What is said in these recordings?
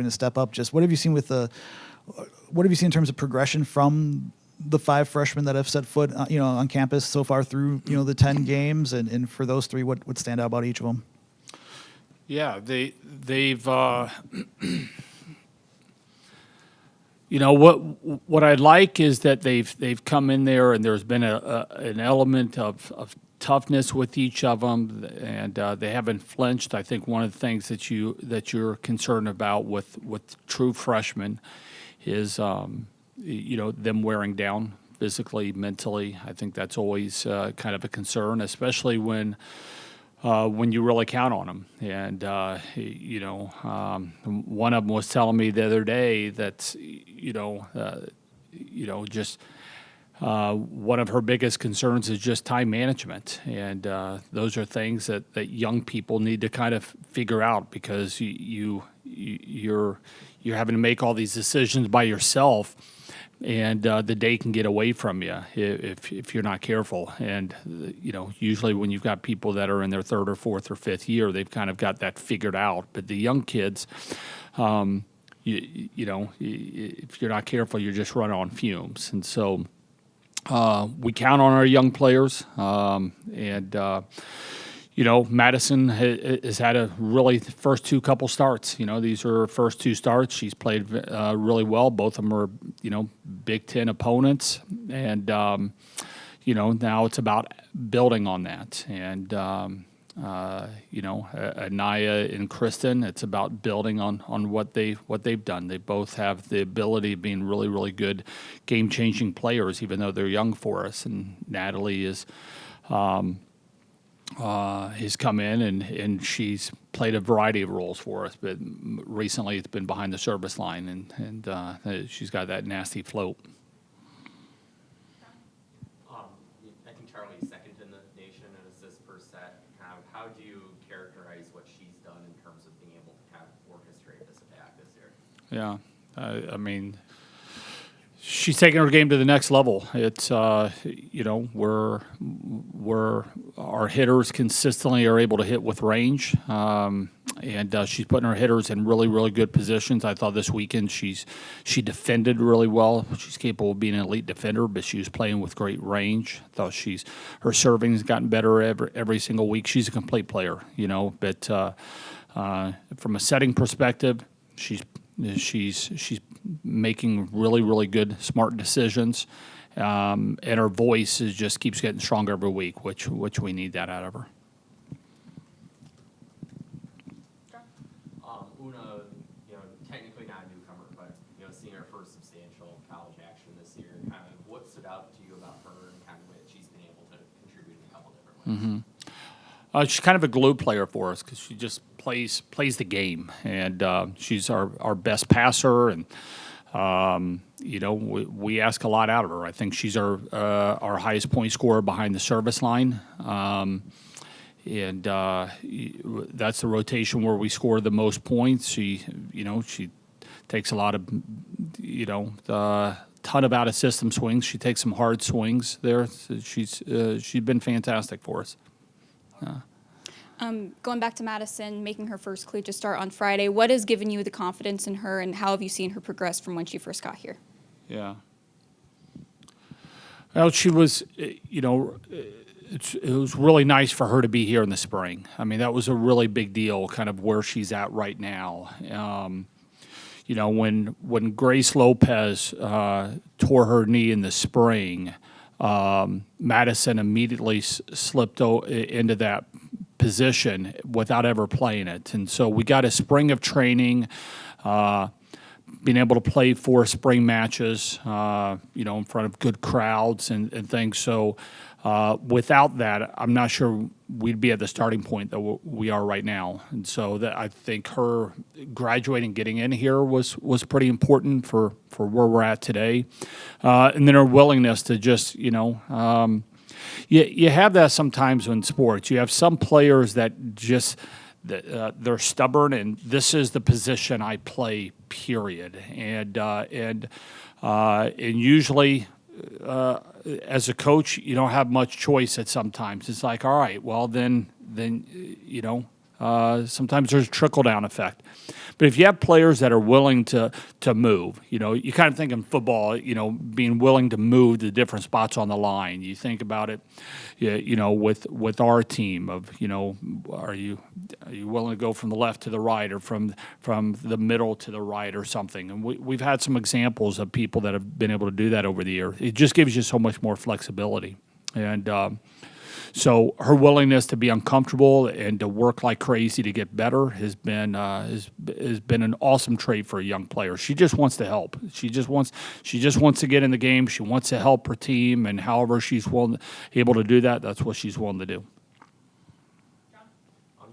to step up. Just what have you seen in terms of progression from the 5 freshmen that have set foot, on campus so far through, the 10 games, and for those 3, what would stand out about each of them? Yeah, they've what I like is that they've come in there and there's been an element of toughness with each of them, and they haven't flinched. I think one of the things that you're concerned about with true freshmen is them wearing down physically, mentally. I think that's always kind of a concern, especially when you really count on them. And one of them was telling me the other day that just one of her biggest concerns is just time management, and those are things that young people need to kind of figure out, because you're having to make all these decisions by yourself, and the day can get away from you if you're not careful. And usually when you've got people that are in their 3rd or 4th or 5th year, they've kind of got that figured out. But the young kids, if you're not careful, you're just running on fumes. And so we count on our young players, Madison has had a really first 2 couple starts. These are her first 2 starts. She's played really well. Both of them are, Big Ten opponents. And, now it's about building on that. And, Anaya and Kristen, it's about building on what they've done. They both have the ability of being really, really good game-changing players, even though they're young for us. And Natalie has come in and she's played a variety of roles for us, but recently it's been behind the service line, and she's got that nasty float. I think Charlie's second in the nation in assists per set. How do you characterize what she's done in terms of being able to kind of orchestrate this attack this year? Yeah, I mean, she's taking her game to the next level. It's where our hitters consistently are able to hit with range, and she's putting her hitters in really, really good positions. I thought this weekend she defended really well. She's capable of being an elite defender, but she was playing with great range. I thought her serving has gotten better every single week. She's a complete player, But from a setting perspective, she's making really, really good, smart decisions, and her voice just keeps getting stronger every week, which we need that out of her. Una, technically not a newcomer, but seeing her first substantial college action this year, kind of what stood out to you about her and kind of what she's been able to contribute in a couple different ways? Mm-hmm. She's kind of a glue player for us because she just plays the game, and she's our best passer, and we ask a lot out of her. I think she's our highest point scorer behind the service line, and that's the rotation where we score the most points. She takes a lot of ton of out of system swings. She takes some hard swings there. So she's been fantastic for us. Going back to Madison, making her first collegiate start on Friday, what has given you the confidence in her, and how have you seen her progress from when she first got here? Yeah. Well, she was, it was really nice for her to be here in the spring. I mean, that was a really big deal, kind of where she's at right now. When Grace Lopez tore her knee in the spring, Madison immediately slipped into that position without ever playing it. And so we got a spring of training, being able to play 4 spring matches, in front of good crowds and things. So without that, I'm not sure we'd be at the starting point that we are right now. And so that I think her graduating, getting in here was pretty important for where we're at today. And then her willingness to just, you have that sometimes in sports. You have some players that just they're stubborn, and this is the position I play, period. And usually, as a coach, you don't have much choice at sometimes. It's like, all right, well then Sometimes there's a trickle-down effect. But if you have players that are willing to move, you kind of think in football, being willing to move to different spots on the line. You think about it, with our team of, are you willing to go from the left to the right or from the middle to the right or something? And we've had some examples of people that have been able to do that over the year. It just gives you so much more flexibility. And so her willingness to be uncomfortable and to work like crazy to get better has been an awesome trait for a young player. She just wants to help. She just wants to get in the game. She wants to help her team, and however she's able to do that, that's what she's willing to do.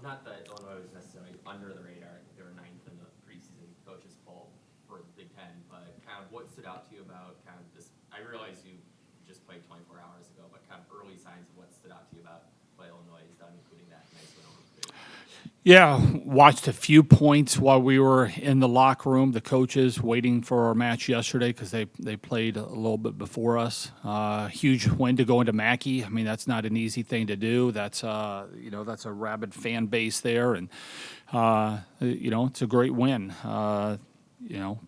Not that Illinois was necessarily under the radar. They were 9th in the preseason coaches poll for the Big Ten, but kind of what stood out to you about kind of this? I realize you just played 24 hours ago, but kind of early signs of what stood out to you about what Illinois has done, including that nice win over Purdue. Yeah, watched a few points while we were in the locker room, the coaches waiting for our match yesterday because they played a little bit before us. Huge win to go into Mackey. I mean, that's not an easy thing to do. That's that's a rabid fan base there, and it's a great win.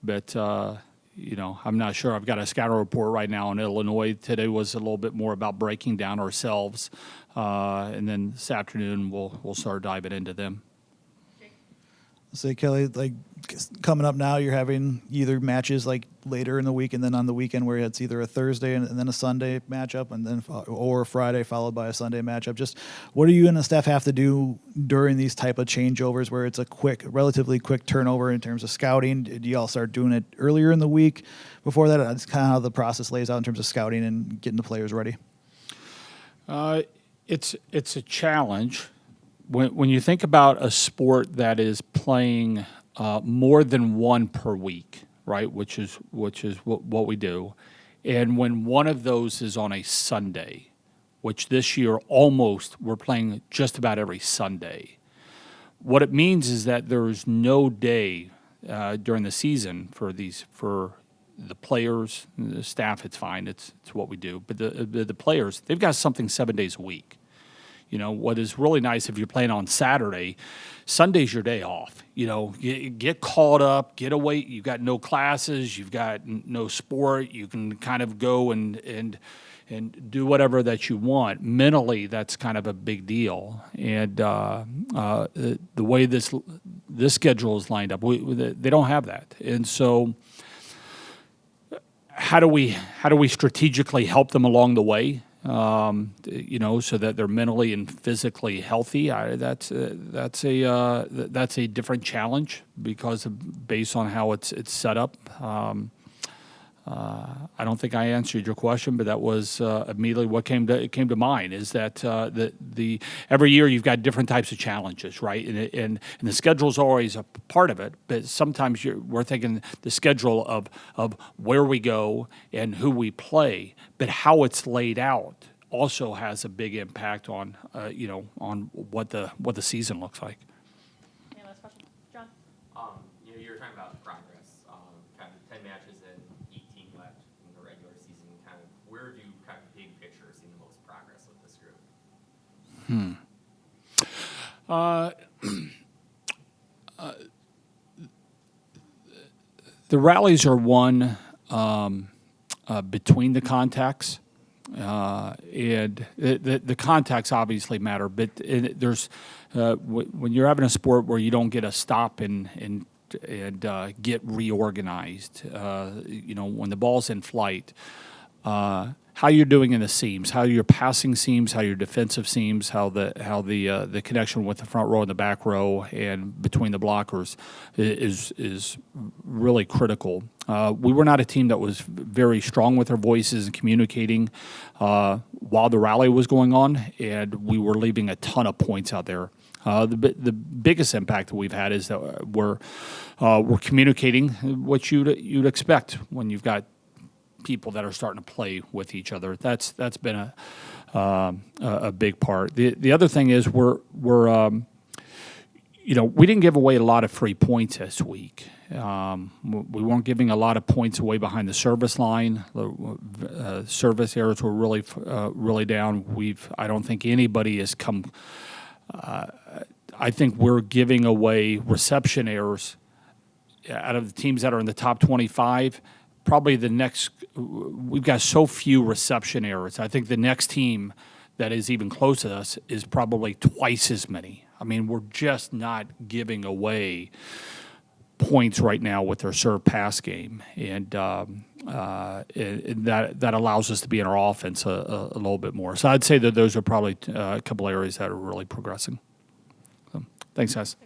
But I'm not sure. I've got a scouting report right now in Illinois. Today was a little bit more about breaking down ourselves, and then this afternoon we'll start diving into them. Say, Kelly, like coming up now, you're having either matches like later in the week and then on the weekend where it's either a Thursday and then a Sunday matchup and then or Friday followed by a Sunday matchup. Just what do you and the staff have to do during these type of changeovers where it's a relatively quick turnover in terms of scouting? Do you all start doing it earlier in the week before that? That's kind of how the process lays out in terms of scouting and getting the players ready. It's a challenge. When you think about a sport that is playing more than one per week, right, which is what we do, and when one of those is on a Sunday, which this year we're playing just about every Sunday, what it means is that there's no day during the season for the players, the staff. It's fine. It's what we do, but the players, they've got something 7 days a week. What is really nice if you're playing on Saturday, Sunday's your day off. Get caught up, get away. You've got no classes, you've got no sport. You can kind of go and do whatever that you want. Mentally, that's kind of a big deal. And the way this schedule is lined up, they don't have that. And so, how do we strategically help them along the way? So that they're mentally and physically healthy. That's a different challenge based on how it's set up. I don't think I answered your question, but that was immediately what came to mind. Is that the every year you've got different types of challenges, right? And the schedule is always a part of it, but sometimes we're thinking the schedule of where we go and who we play, but how it's laid out also has a big impact on on what the season looks like. Any last question, John? You were talking about progress, kind of 10 matches and 18 left in the regular season. Kind of where do you kind of big picture see the most progress with this group? The rallies are won between the contacts. And the contacts obviously matter, but there's when you're having a sport where you don't get a stop and get reorganized, when the ball's in flight, how you're doing in the seams, how your passing seams, how your defensive seams, how the connection with the front row and the back row and between the blockers is really critical. We were not a team that was very strong with our voices and communicating while the rally was going on, and we were leaving a ton of points out there. The biggest impact that we've had is that we're communicating what you'd expect when you've got people that are starting to play with each other. That's been a big part. The other thing is we didn't give away a lot of free points this week. We weren't giving a lot of points away behind the service line. Service errors were really down. I don't think anybody has come. I think we're giving away reception errors out of the teams that are in the top 25. Probably the next, we've got so few reception errors. I think the next team that is even close to us is probably twice as many. I mean, we're just not giving away points right now with our serve pass game, and that allows us to be in our offense a little bit more. So I'd say that those are probably a couple areas that are really progressing. So, thanks, guys.